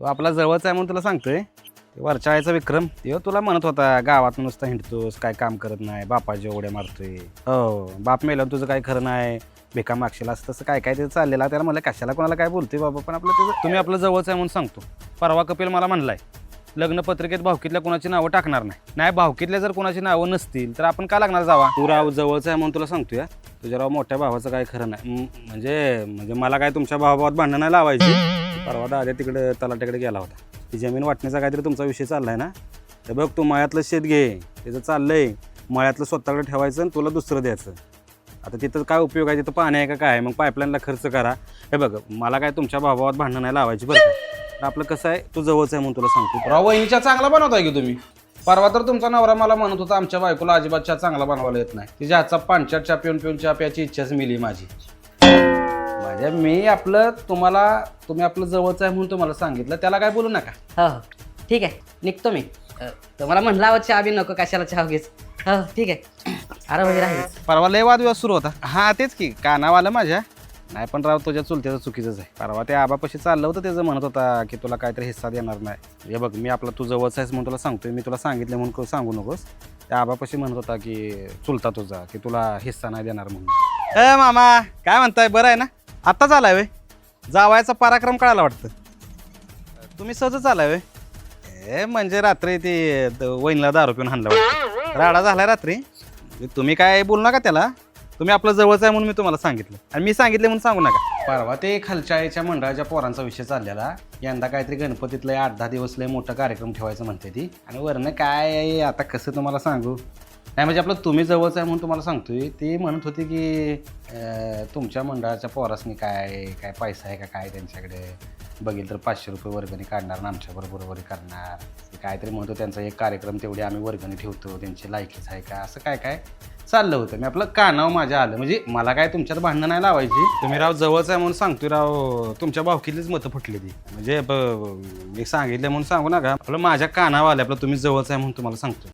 तो आपला जवळचा आहे म्हणून तुला सांगतोय. ते वरच्या आईचा विक्रम तो तुला म्हणत होता गावात नुसता हिंडतोस, काय काम करत नाही, बापाची उड्या मारतोय. हो, बाप मेल्यावर तुझं काय खरं नाही, भिका मागशील असं तसं काय काय ते चाललेलं. त्याला म्हणलं कशाला कोणाला काय बोलतोय बाबा, पण आपलं त्याचं तुम्ही आपलं जवळचं आहे म्हणून सांगतो. परवा कपिल मला म्हणलाय लग्नपत्रिकेत भावकीतल्या कोणाची नावं टाकणार नाही. भावकीतल्या जर कोणाची नावं नसतील तर आपण का लागणार जावा. तू राव जवळचं आहे म्हणून तुला सांगतोय. तुझ्या राव मोठ्या भावाचं काय खरं नाही. म्हणजे मला काय तुमच्या भावाभावात भांडणं नाही लावायची. परवा दादा तिकडे तलाट्याकडे गेला होता. ती जमीन वाटण्याचा काहीतरी तुमचा विषय चाललाय ना. तर बघ तू मळ्यातलं शेत घे, त्याचं चाललंय मळ्यातलं स्वतःकडे ठेवायचं आणि तुला दुसरं द्यायचं. आता तिथं काय उपयोग आहे, तिथं पाणी आहे का काय, मग पाईपलाईनला खर्च करा. हे बघ मला काय तुमच्या भावाभावात भांडणं नाही लावायची बरं का. तर आपलं कसं आहे, तू जवळच आहे म्हणून तुला सांगतो. राव वहिनीच्या चांगला बनवताय की तुम्ही. परवा तर तुमचा नवरा मला म्हणत होता आमच्या बायकोला अजिबात चहा चांगला बनवायला येत नाही. तिच्या हातचा पांचट चहा पिऊन पिऊन चहा प्यायची इच्छाच मिली माझी. म्हणजे मी आपलं तुम्ही आपलं जवळचं आहे म्हणून तुम्हाला सांगितलं, त्याला काय बोलू नका. हो हो ठीक आहे, निघतो मी. तुम्हाला म्हणला हवं चहा बी नको, कशाला चहा घेच. हो ठीक आहे. अरे वगैरे आहेच. परवा लय वादविवाद सुरू होता. हा तेच की कानावाला माझ्या. नाही पण राव तुझ्या चुलत्याचं चुकीचंच आहे. परवा त्या आबापाशी चाललं होतं, त्याचं म्हणत होता की तुला काहीतरी हिस्सा देणार नाही. हे बघ मी आपला तू जवळच आहेस म्हणून तुला सांगतोय. मी तुला सांगितलं म्हणून सांगू नकोस. त्या आबापाशी म्हणत होता की चुलता तुझा की तुला हिस्सा नाही देणार म्हणून. मामा काय म्हणताय, बरं आहे ना. आत्ताच आलाय वे, जावायचा पराक्रम कळायला वाटतं. तुम्ही सहजच आलाय वे. म्हणजे रात्री ती वहिनीला दारू पिऊन हाणला वाटतं. राडा झालाय रात्री. तुम्ही काय बोलू नका त्याला. तुम्ही आपलं जवळच आहे म्हणून मी तुम्हाला सांगितलं, आणि मी सांगितले म्हणून सांगू नका. परवा ते खालच्या आईच्या मंडळाच्या पोरांचा विषय चाललेला. यंदा काहीतरी गणपतीतलं 8-10 दिवस लय मोठा कार्यक्रम ठेवायचं म्हणते ती. आणि वरनं काय आता कसं तुम्हाला सांगू. नाही म्हणजे आपलं तुम्ही जवळच आहे म्हणून तुम्हाला सांगतोय. ती म्हणत होती की तुमच्या मंडळाच्या पोरासनी काय काय पैसा आहे का काय त्यांच्याकडे, बघेल तर 500 रुपये वर्गणी काढणार आणि आमच्याबरोबर वर्गणी करणार. काहीतरी म्हणतो त्यांचा एक कार्यक्रम तेवढी आम्ही वर्गणी ठेवतो, त्यांची लायकीच आहे का, असं काय काय चाललं होतं. मी आपलं कानावर माझ्या आलं. म्हणजे मला काय तुमच्यात भांडणं नाही लावायची. तुम्ही राव जवळच आहे म्हणून सांगतोय राव. तुमच्या भावकीतलीच मतं फुटली ती. म्हणजे मी सांगितलं म्हणून सांगू नका. आपलं माझ्या कानावर आलं. आपलं तुम्ही जवळच आहे म्हणून तुम्हाला सांगतोय.